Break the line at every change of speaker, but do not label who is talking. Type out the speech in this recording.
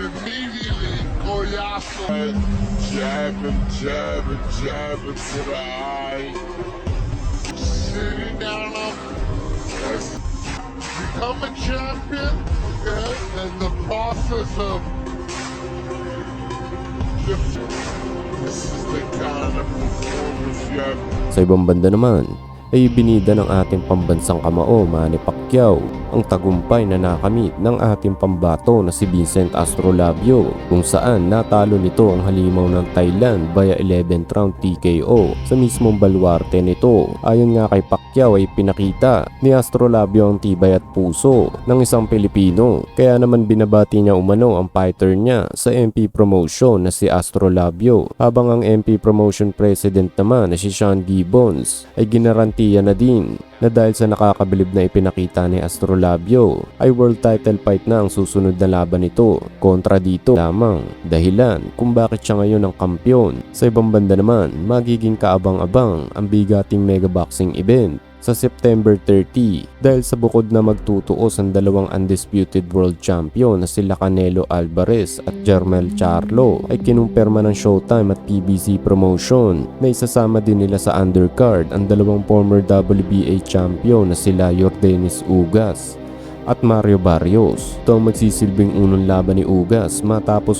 immediately Koyasu jabbing to the eye. Sitting down up. Yes. Become a champion, okay? And the process of this is the kind of performance you have.
Sa ibang banda naman, ay ibinida ng ating pambansang kamao Manny Pacquiao ang tagumpay na nakamit ng ating pambato na si Vincent Astrolabio, kung saan natalo nito ang halimaw ng Thailand via 11th round TKO sa mismong baluarte nito. Ayon nga kay Pacquiao ay pinakita ni Astrolabio ang tibay at puso ng isang Pilipino, kaya naman binabati niya umano ang fighter niya sa MP Promotion na si Astrolabio, habang ang MP Promotion President naman na si Sean Gibbons ay ginarantiya na din na dahil sa nakakabilib na ipinakita ni Astrolabio ay world title fight na ang susunod na laban nito kontra dito lamang, dahilan kung bakit siya ngayon ang kampiyon. Sa ibang banda naman, magiging kaabang-abang ang bigating mega boxing event sa September 30 dahil sa bukod na magtutuos ang dalawang undisputed world champion na sila Canelo Alvarez at Jermell Charlo ay kinumpirma ng Showtime at PBC Promotion na isasama din nila sa undercard ang dalawang former WBA champion na sila Yordenis Ugas at Mario Barrios. Ito ang magsisilbing unang laban ni Ugas matapos